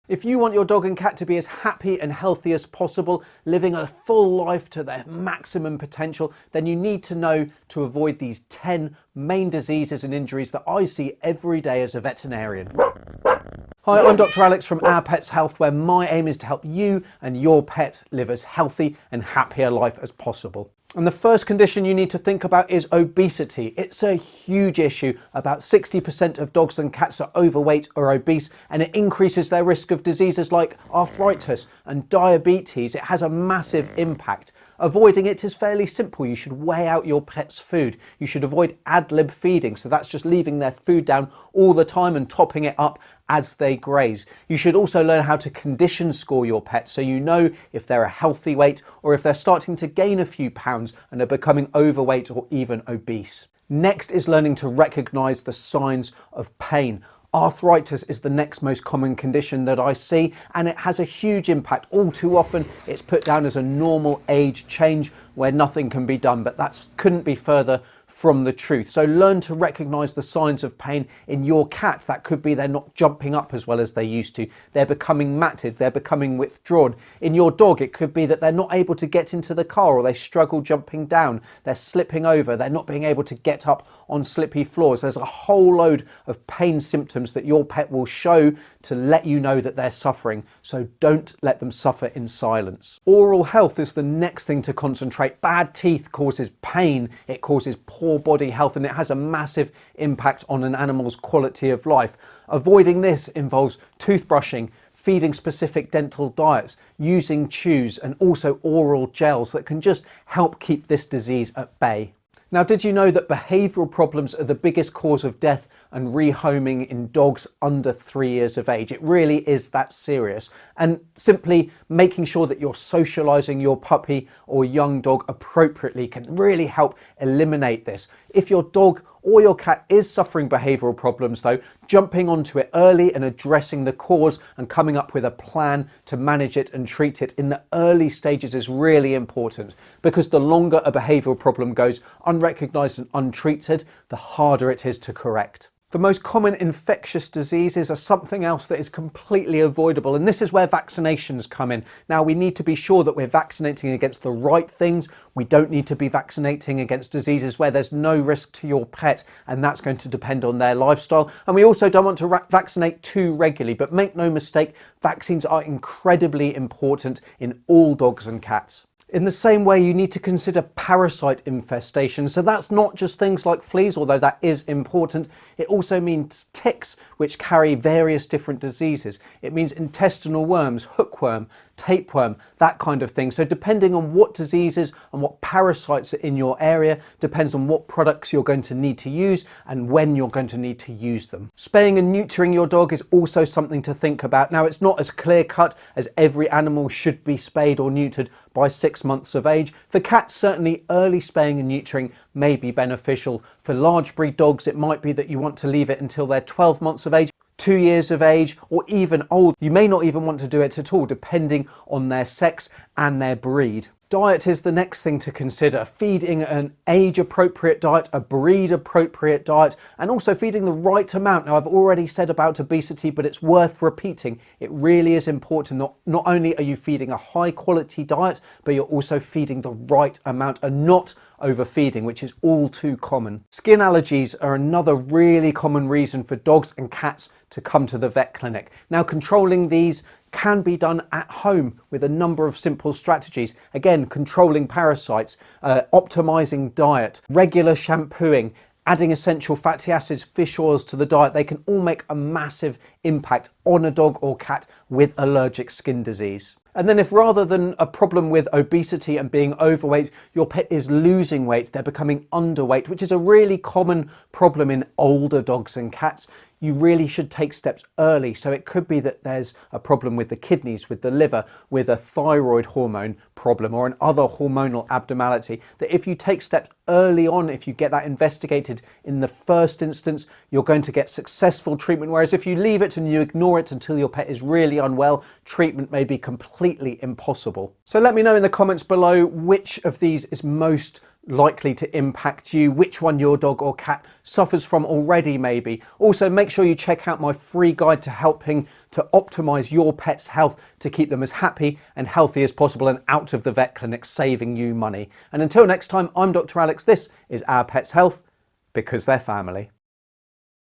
If you want your dog and cat to be as happy and healthy as possible, living a full life to their maximum potential, then you need to know to avoid these 10 main diseases and injuries that I see every day as a veterinarian. Hi, I'm Dr. Alex from Our Pets Health, where my aim is to help you and your pet live as healthy and happier life as possible. And the first condition you need to think about is obesity. It's a huge issue. About 60% of dogs and cats are overweight or obese, and it increases their risk of diseases like arthritis and diabetes. It has a massive impact. Avoiding it is fairly simple. You should weigh out your pet's food. You should avoid ad lib feeding, so that's just leaving their food down all the time and topping it up as they graze. You should also learn how to condition score your pet so you know if they're a healthy weight or if they're starting to gain a few pounds and are becoming overweight or even obese. Next is learning to recognize the signs of pain. Arthritis is the next most common condition that I see, and it has a huge impact. All too often it's put down as a normal age change where nothing can be done, but that couldn't be further from the truth. So learn to recognize the signs of pain in your cat. That could be they're not jumping up as well as they used to. They're becoming matted. They're becoming withdrawn. In your dog, it could be that they're not able to get into the car, or they struggle jumping down. They're slipping over. They're not being able to get up on slippy floors. There's a whole load of pain symptoms that your pet will show to let you know that they're suffering. So don't let them suffer in silence. Oral health is the next thing to concentrate. Bad teeth causes pain. It causes poor body health, and it has a massive impact on an animal's quality of life. Avoiding this involves toothbrushing, feeding specific dental diets, using chews, and also oral gels that can just help keep this disease at bay. Now, did you know that behavioural problems are the biggest cause of death and rehoming in dogs under 3 years of age? It really is that serious. And simply making sure that you're socialising your puppy or young dog appropriately can really help eliminate this. If your dog or your cat is suffering behavioural problems though, jumping onto it early and addressing the cause and coming up with a plan to manage it and treat it in the early stages is really important, because the longer a behavioural problem goes unrecognised and untreated, the harder it is to correct. The most common infectious diseases are something else that is completely avoidable, and this is where vaccinations come in. Now, we need to be sure that we're vaccinating against the right things. We don't need to be vaccinating against diseases where there's no risk to your pet, and that's going to depend on their lifestyle. And we also don't want to vaccinate too regularly, but make no mistake, vaccines are incredibly important in all dogs and cats. In the same way, you need to consider parasite infestations. So that's not just things like fleas, although that is important. It also means ticks, which carry various different diseases. It means intestinal worms, hookworm, tapeworm, that kind of thing. So depending on what diseases and what parasites are in your area, depends on what products you're going to need to use and when you're going to need to use them. Spaying and neutering your dog is also something to think about. Now, it's not as clear cut as every animal should be spayed or neutered by 6 months of age. For cats, certainly early spaying and neutering may be beneficial. For large breed dogs, it might be that you want to leave it until they're 12 months of age, 2 years of age, or even old. You may not even want to do it at all, depending on their sex and their breed. Diet is the next thing to consider. Feeding an age-appropriate diet, a breed-appropriate diet, and also feeding the right amount. Now, I've already said about obesity, but it's worth repeating. It really is important. Not only are you feeding a high-quality diet, but you're also feeding the right amount and not overfeeding, which is all too common. Skin allergies are another really common reason for dogs and cats to come to the vet clinic. Now, controlling these can be done at home with a number of simple strategies. Again, controlling parasites, optimizing diet, regular shampooing, adding essential fatty acids, fish oils to the diet. They can all make a massive impact on a dog or cat with allergic skin disease. And then if rather than a problem with obesity and being overweight, your pet is losing weight, they're becoming underweight, which is a really common problem in older dogs and cats, you really should take steps early. So it could be that there's a problem with the kidneys, with the liver, with a thyroid hormone problem or an other hormonal abnormality, that if you take steps early on, if you get that investigated in the first instance, you're going to get successful treatment. Whereas if you leave it and you ignore it until your pet is really unwell, treatment may be completely impossible. So let me know in the comments below which of these is most likely to impact you, which one your dog or cat suffers from already maybe. Also, make sure you check out my free guide to helping to optimize your pet's health to keep them as happy and healthy as possible and out of the vet clinic, saving you money. And until next time, I'm Dr. Alex. This is Our Pet's Health, because they're family.